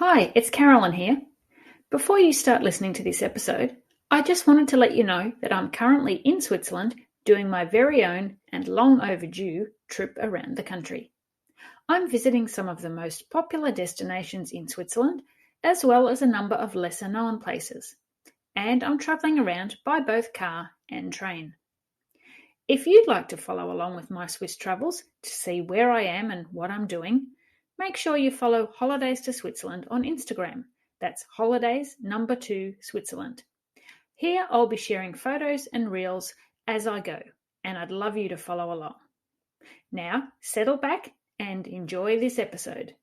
Hi, it's Carolyn here. Before you start listening to this episode, I just wanted to let you know that I'm currently in Switzerland doing my very own and long overdue trip around the country. I'm visiting some of the most popular destinations in Switzerland, as well as a number of lesser known places. And I'm travelling around by both car and train. If you'd like to follow along with my Swiss travels to see where I am and what I'm doing, make sure you follow Holidays to Switzerland on Instagram. That's holidays2 Switzerland. Here I'll be sharing photos and reels as I go, and I'd love you to follow along. Now, settle back and enjoy this episode.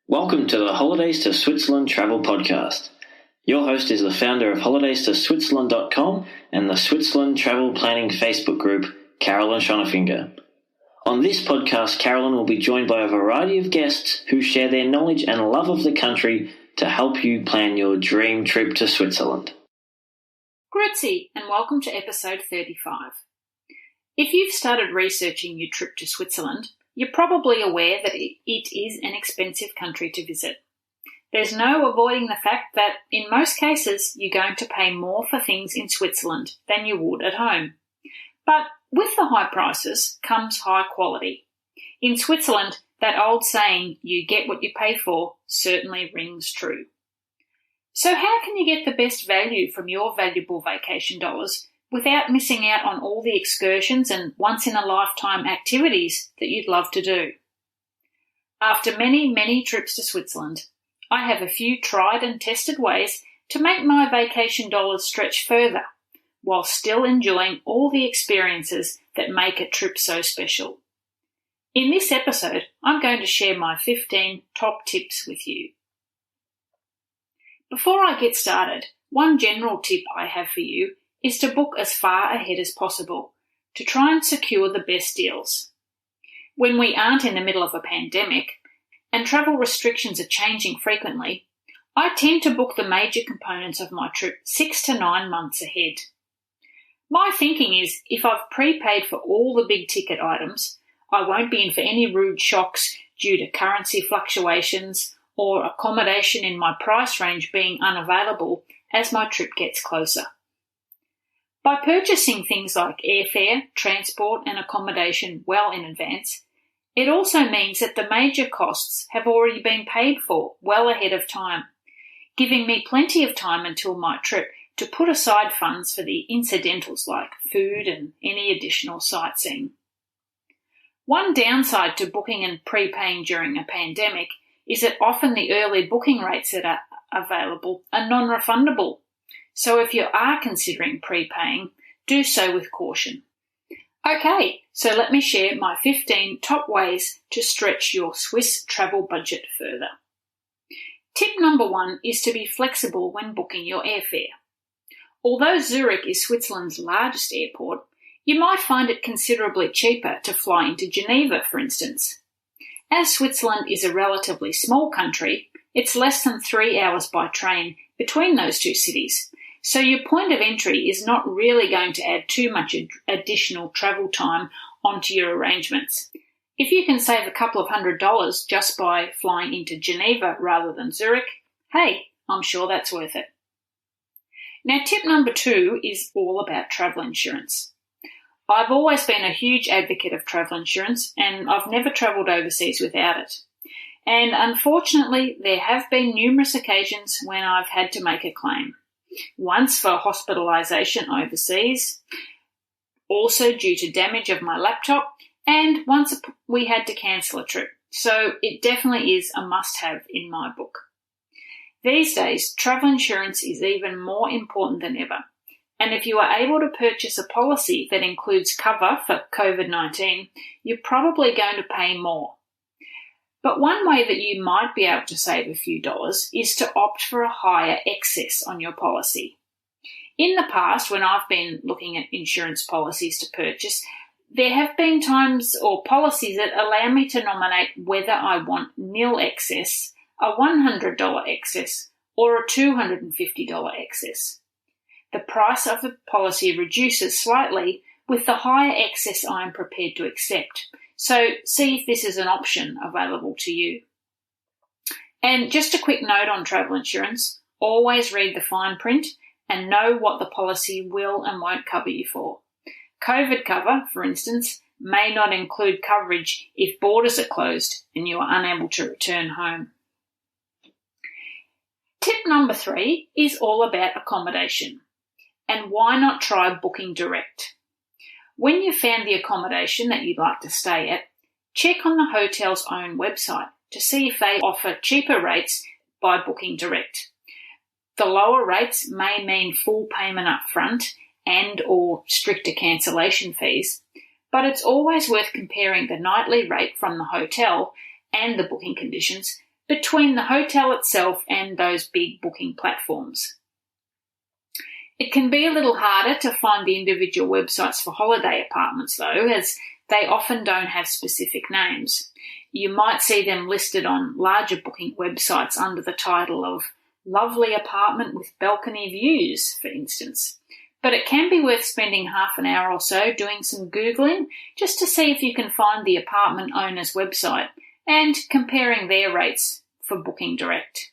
Welcome to the Holidays to Switzerland Travel Podcast. Your host is the founder of holidaystoSwitzerland.com and the Switzerland Travel Planning Facebook group, Carolyn Schonnefinger. On this podcast, Carolyn will be joined by a variety of guests who share their knowledge and love of the country to help you plan your dream trip to Switzerland. Grüezi, and welcome to episode 35. If you've started researching your trip to Switzerland, you're probably aware that it is an expensive country to visit. There's no avoiding the fact that, in most cases, you're going to pay more for things in Switzerland than you would at home. But with the high prices comes high quality. In Switzerland, that old saying, you get what you pay for, certainly rings true. So how can you get the best value from your valuable vacation dollars without missing out on all the excursions and once-in-a-lifetime activities that you'd love to do? After many trips to Switzerland, I have a few tried and tested ways to make my vacation dollars stretch further, while still enjoying all the experiences that make a trip so special. In this episode, I'm going to share my 15 top tips with you. Before I get started, one general tip I have for you is to book as far ahead as possible to try and secure the best deals. When we aren't in the middle of a pandemic and travel restrictions are changing frequently, I tend to book the major components of my trip 6 to 9 months ahead. My thinking is if I've prepaid for all the big ticket items, I won't be in for any rude shocks due to currency fluctuations or accommodation in my price range being unavailable as my trip gets closer. By purchasing things like airfare, transport and accommodation well in advance, it also means that the major costs have already been paid for well ahead of time, giving me plenty of time until my trip to put aside funds for the incidentals like food and any additional sightseeing. One downside to booking and prepaying during a pandemic is that often the early booking rates that are available are non-refundable. So if you are considering prepaying, do so with caution. Okay, so let me share my 15 top ways to stretch your Swiss travel budget further. Tip number 1 is to be flexible when booking your airfare. Although Zurich is Switzerland's largest airport, you might find it considerably cheaper to fly into Geneva, for instance. As Switzerland is a relatively small country, it's less than 3 hours by train between those two cities, so your point of entry is not really going to add too much additional travel time onto your arrangements. If you can save a couple of $100 just by flying into Geneva rather than Zurich, hey, I'm sure that's worth it. Now, tip number 2 is all about travel insurance. I've always been a huge advocate of travel insurance, and I've never travelled overseas without it. And unfortunately, there have been numerous occasions when I've had to make a claim. Once for hospitalisation overseas, also due to damage of my laptop, and once we had to cancel a trip. So it definitely is a must-have in my book. These days, travel insurance is even more important than ever. And if you are able to purchase a policy that includes cover for COVID-19, you're probably going to pay more. But one way that you might be able to save a few dollars is to opt for a higher excess on your policy. In the past, when I've been looking at insurance policies to purchase, there have been times or policies that allow me to nominate whether I want nil excess, a $100 excess, or a $250 excess. The price of the policy reduces slightly, with the higher excess I am prepared to accept. So see if this is an option available to you. And just a quick note on travel insurance, always read the fine print and know what the policy will and won't cover you for. COVID cover, for instance, may not include coverage if borders are closed and you are unable to return home. Tip number 3 is all about accommodation. And why not try booking direct? When you've found the accommodation that you'd like to stay at, check on the hotel's own website to see if they offer cheaper rates by booking direct. The lower rates may mean full payment up front and or stricter cancellation fees, but it's always worth comparing the nightly rate from the hotel and the booking conditions between the hotel itself and those big booking platforms. It can be a little harder to find the individual websites for holiday apartments though, as they often don't have specific names. You might see them listed on larger booking websites under the title of lovely apartment with balcony views, for instance. But it can be worth spending half an hour or so doing some Googling just to see if you can find the apartment owner's website and comparing their rates for booking direct.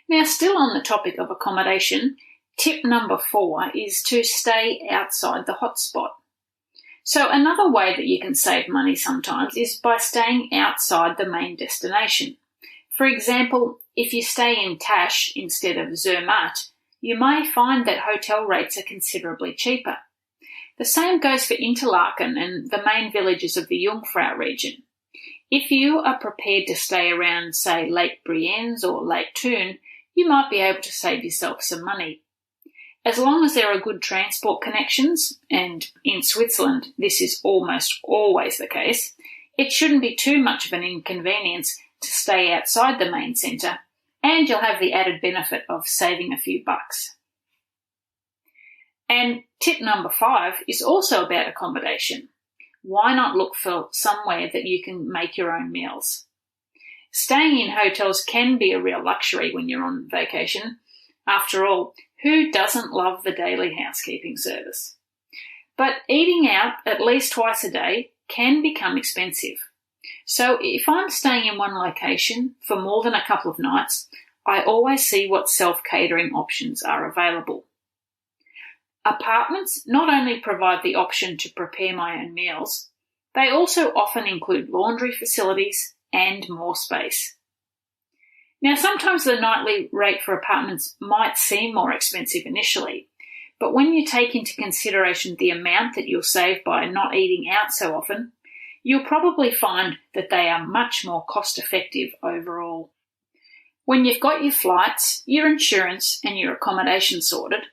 Now, still on the topic of accommodation, tip number 4 is to stay outside the hotspot. So another way that you can save money sometimes is by staying outside the main destination. For example, if you stay in Tash instead of Zermatt, you may find that hotel rates are considerably cheaper. The same goes for Interlaken and the main villages of the Jungfrau region. If you are prepared to stay around, say, Lake Brienz or Lake Thun, you might be able to save yourself some money. As long as there are good transport connections, and in Switzerland this is almost always the case, it shouldn't be too much of an inconvenience to stay outside the main centre, and you'll have the added benefit of saving a few bucks. And tip number 5 is also about accommodation. Why not look for somewhere that you can make your own meals? Staying in hotels can be a real luxury when you're on vacation. After all, who doesn't love the daily housekeeping service? But eating out at least twice a day can become expensive. So if I'm staying in one location for more than a couple of nights, I always see what self-catering options are available. Apartments not only provide the option to prepare my own meals, they also often include laundry facilities and more space. Now, sometimes the nightly rate for apartments might seem more expensive initially, but when you take into consideration the amount that you'll save by not eating out so often, you'll probably find that they are much more cost-effective overall. When you've got your flights, your insurance, and your accommodation sorted,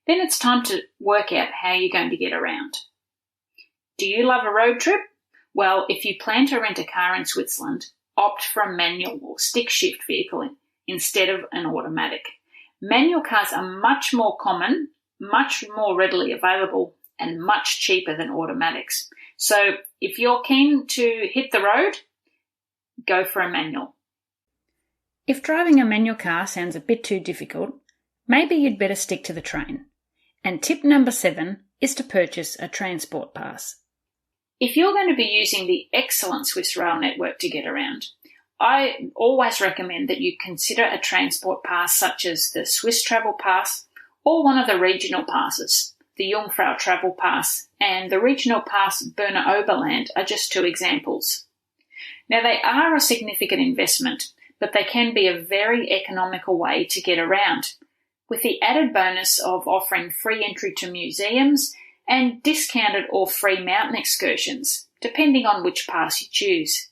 then it's time to work out how you're going to get around. Do you love a road trip? Well, if you plan to rent a car in Switzerland, opt for a manual or stick-shift vehicle instead of an automatic. Manual cars are much more common, much more readily available, and much cheaper than automatics. So if you're keen to hit the road, go for a manual. If driving a manual car sounds a bit too difficult, maybe you'd better stick to the train. And tip number 7 is to purchase a transport pass. If you're going to be using the excellent Swiss rail network to get around, I always recommend that you consider a transport pass such as the Swiss Travel Pass or one of the regional passes. The Jungfrau Travel Pass and the regional pass Berner Oberland are just 2 examples. Now, they are a significant investment, but they can be a very economical way to get around, with the added bonus of offering free entry to museums and discounted or free mountain excursions, depending on which pass you choose.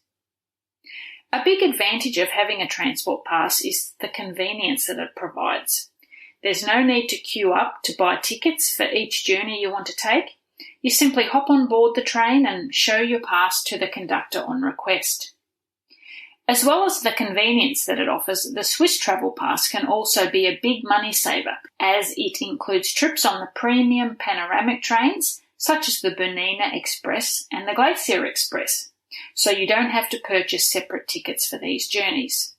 A big advantage of having a transport pass is the convenience that it provides. There's no need to queue up to buy tickets for each journey you want to take. You simply hop on board the train and show your pass to the conductor on request. As well as the convenience that it offers, the Swiss Travel Pass can also be a big money saver, as it includes trips on the premium panoramic trains, such as the Bernina Express and the Glacier Express, so you don't have to purchase separate tickets for these journeys.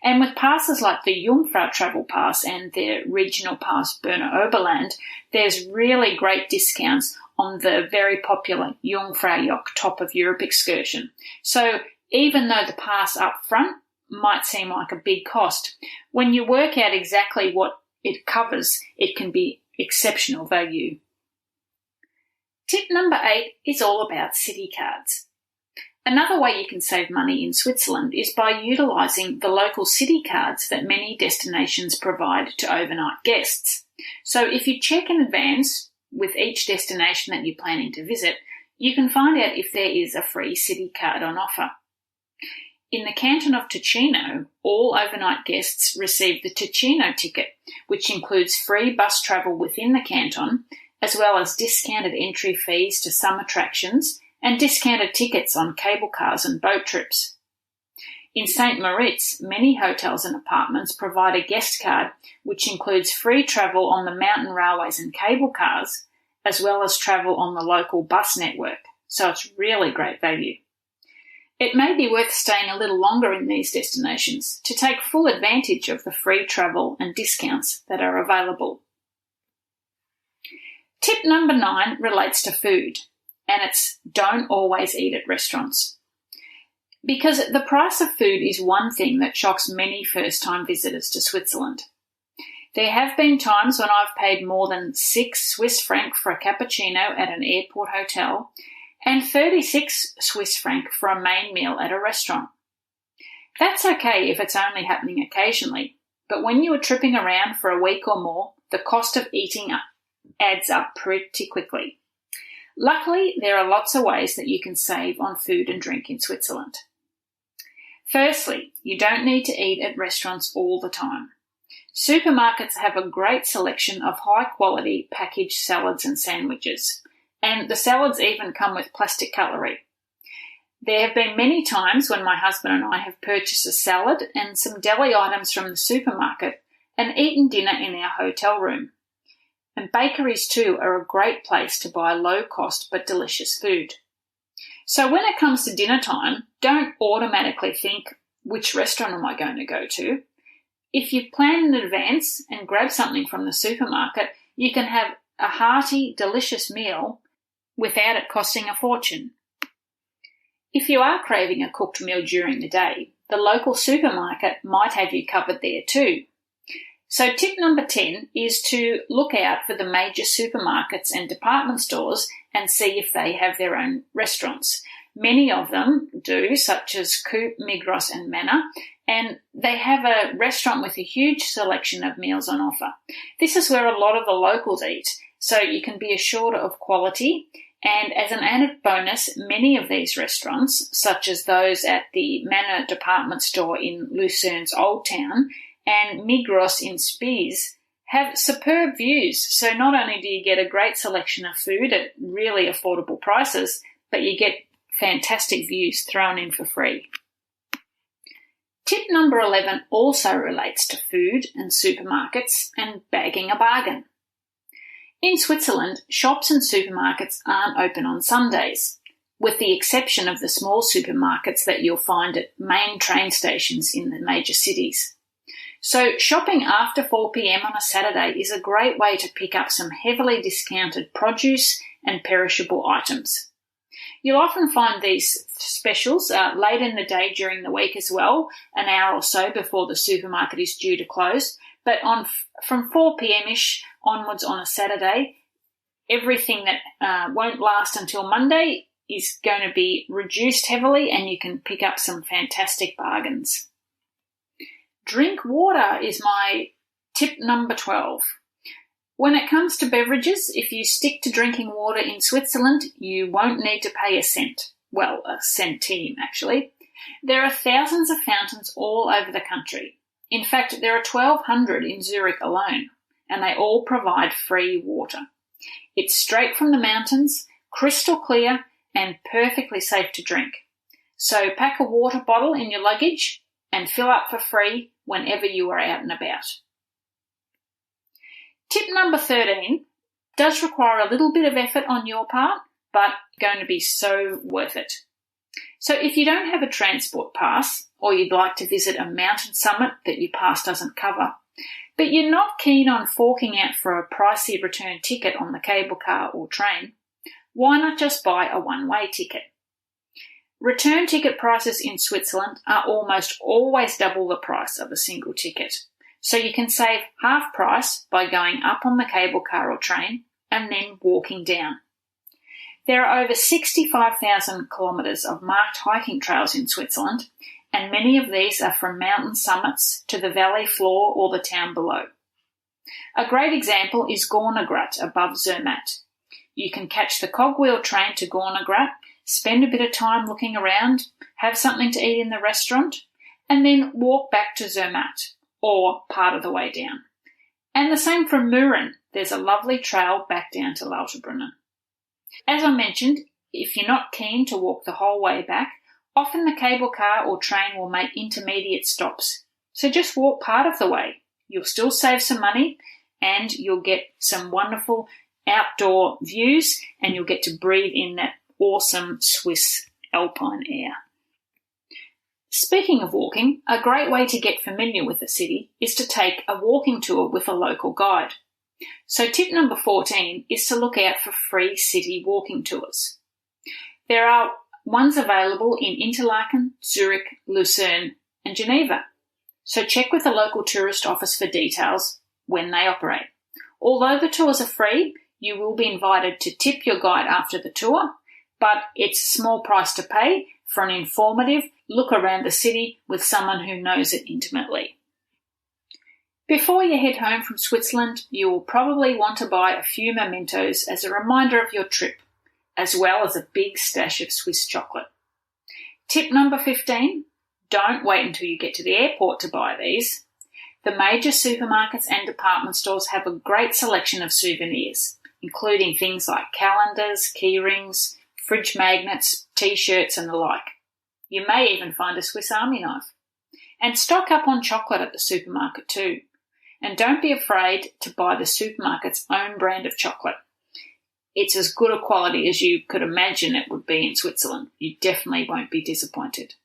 And with passes like the Jungfrau Travel Pass and the Regional Pass Berner Oberland, there's really great discounts on the very popular Jungfraujoch Top of Europe excursion. So even though the pass up front might seem like a big cost, when you work out exactly what it covers, it can be exceptional value. Tip number 8 is all about city cards. Another way you can save money in Switzerland is by utilising the local city cards that many destinations provide to overnight guests. So if you check in advance with each destination that you're planning to visit, you can find out if there is a free city card on offer. In the canton of Ticino, all overnight guests receive the Ticino ticket, which includes free bus travel within the canton, as well as discounted entry fees to some attractions and discounted tickets on cable cars and boat trips. In St. Moritz, many hotels and apartments provide a guest card which includes free travel on the mountain railways and cable cars, as well as travel on the local bus network, so it's really great value. It may be worth staying a little longer in these destinations to take full advantage of the free travel and discounts that are available. Tip number 9 relates to food, and it's don't always eat at restaurants. Because the price of food is one thing that shocks many first-time visitors to Switzerland. There have been times when I've paid more than 6 Swiss francs for a cappuccino at an airport hotel and 36 Swiss francs for a main meal at a restaurant. That's okay if it's only happening occasionally, but when you are tripping around for a week or more, the cost of eating adds up pretty quickly. Luckily, there are lots of ways that you can save on food and drink in Switzerland. Firstly, you don't need to eat at restaurants all the time. Supermarkets have a great selection of high-quality packaged salads and sandwiches, and the salads even come with plastic cutlery. There have been many times when my husband and I have purchased a salad and some deli items from the supermarket and eaten dinner in our hotel room. And bakeries too are a great place to buy low-cost but delicious food. So when it comes to dinner time, don't automatically think, which restaurant am I going to go to? If you plan in advance and grab something from the supermarket, you can have a hearty, delicious meal without it costing a fortune. If you are craving a cooked meal during the day, the local supermarket might have you covered there too. So tip number 10 is to look out for the major supermarkets and department stores and see if they have their own restaurants. Many of them do, such as Coop, Migros and Manor, and they have a restaurant with a huge selection of meals on offer. This is where a lot of the locals eat, so you can be assured of quality. And as an added bonus, many of these restaurants, such as those at the Manor department store in Lucerne's Old Town and Migros in Spiez, have superb views. So not only do you get a great selection of food at really affordable prices, but you get fantastic views thrown in for free. Tip number 11 also relates to food and supermarkets and bagging a bargain. In Switzerland, shops and supermarkets aren't open on Sundays, with the exception of the small supermarkets that you'll find at main train stations in the major cities. So shopping after 4 p.m. on a Saturday is a great way to pick up some heavily discounted produce and perishable items. You'll often find these specials late in the day during the week as well, an hour or so before the supermarket is due to close. But from 4 p.m.-ish onwards on a Saturday, everything that won't last until Monday is going to be reduced heavily and you can pick up some fantastic bargains. Drink water is my tip number 12. When it comes to beverages, if you stick to drinking water in Switzerland, you won't need to pay a cent. Well, a centime, actually. There are thousands of fountains all over the country. In fact, there are 1,200 in Zurich alone, and they all provide free water. It's straight from the mountains, crystal clear, and perfectly safe to drink. So pack a water bottle in your luggage and fill up for free whenever you are out and about. Tip number 13 does require a little bit of effort on your part, but going to be so worth it. So if you don't have a transport pass, or you'd like to visit a mountain summit that your pass doesn't cover, but you're not keen on forking out for a pricey return ticket on the cable car or train, why not just buy a one-way ticket? Return ticket prices in Switzerland are almost always double the price of a single ticket, so you can save half price by going up on the cable car or train and then walking down. There are over 65,000 kilometres of marked hiking trails in Switzerland, and many of these are from mountain summits to the valley floor or the town below. A great example is Gornergrat above Zermatt. You can catch the cogwheel train to Gornergrat, spend a bit of time looking around, have something to eat in the restaurant, and then walk back to Zermatt, or part of the way down. And the same from Mürren. There's a lovely trail back down to Lauterbrunnen. As I mentioned, if you're not keen to walk the whole way back, often the cable car or train will make intermediate stops. So just walk part of the way. You'll still save some money and you'll get some wonderful outdoor views and you'll get to breathe in that awesome Swiss alpine air. Speaking of walking, a great way to get familiar with the city is to take a walking tour with a local guide. So tip number 14 is to look out for free city walking tours. There are ones available in Interlaken, Zurich, Lucerne and Geneva. So check with the local tourist office for details when they operate. Although the tours are free, you will be invited to tip your guide after the tour, but it's a small price to pay for an informative look around the city with someone who knows it intimately. Before you head home from Switzerland, you will probably want to buy a few mementos as a reminder of your trip, as well as a big stash of Swiss chocolate. Tip number 15, don't wait until you get to the airport to buy these. The major supermarkets and department stores have a great selection of souvenirs, including things like calendars, key rings, fridge magnets, t-shirts and the like. You may even find a Swiss Army knife. And stock up on chocolate at the supermarket too. And don't be afraid to buy the supermarket's own brand of chocolate. It's as good a quality as you could imagine it would be in Switzerland. You definitely won't be disappointed.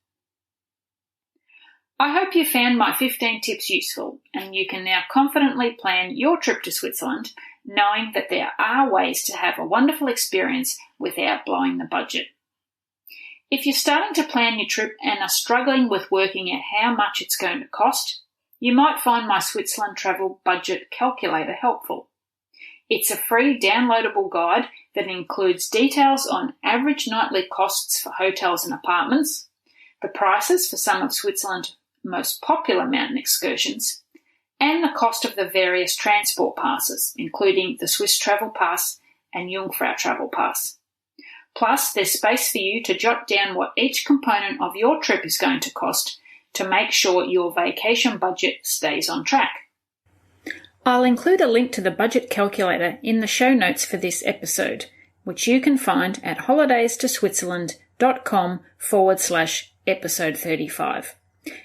I hope you found my 15 tips useful and you can now confidently plan your trip to Switzerland, knowing that there are ways to have a wonderful experience without blowing the budget. If you're starting to plan your trip and are struggling with working out how much it's going to cost, you might find my Switzerland Travel Budget Calculator helpful. It's a free downloadable guide that includes details on average nightly costs for hotels and apartments, the prices for some of Switzerland's most popular mountain excursions, and the cost of the various transport passes, including the Swiss Travel Pass and Jungfrau Travel Pass. Plus, there's space for you to jot down what each component of your trip is going to cost to make sure your vacation budget stays on track. I'll include a link to the budget calculator in the show notes for this episode, which you can find at holidaystoSwitzerland.com/episode 35.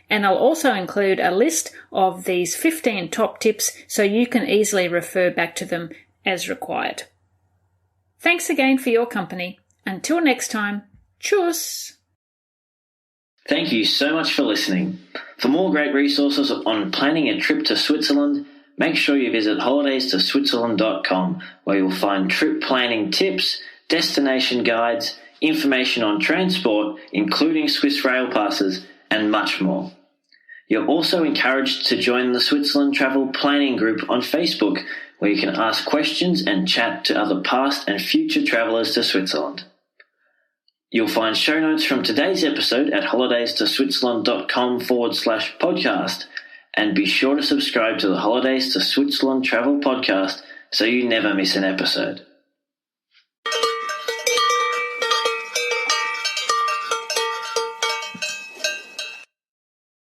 And I'll also include a list of these 15 top tips so you can easily refer back to them as required. Thanks again for your company. Until next time, tschüss! Thank you so much for listening. For more great resources on planning a trip to Switzerland, make sure you visit holidaystoSwitzerland.com, where you'll find trip planning tips, destination guides, information on transport, including Swiss rail passes, and much more. You're also encouraged to join the Switzerland Travel Planning Group on Facebook, where you can ask questions and chat to other past and future travellers to Switzerland. You'll find show notes from today's episode at holidaystoSwitzerland.com/podcast, and be sure to subscribe to the Holidays to Switzerland Travel podcast so you never miss an episode.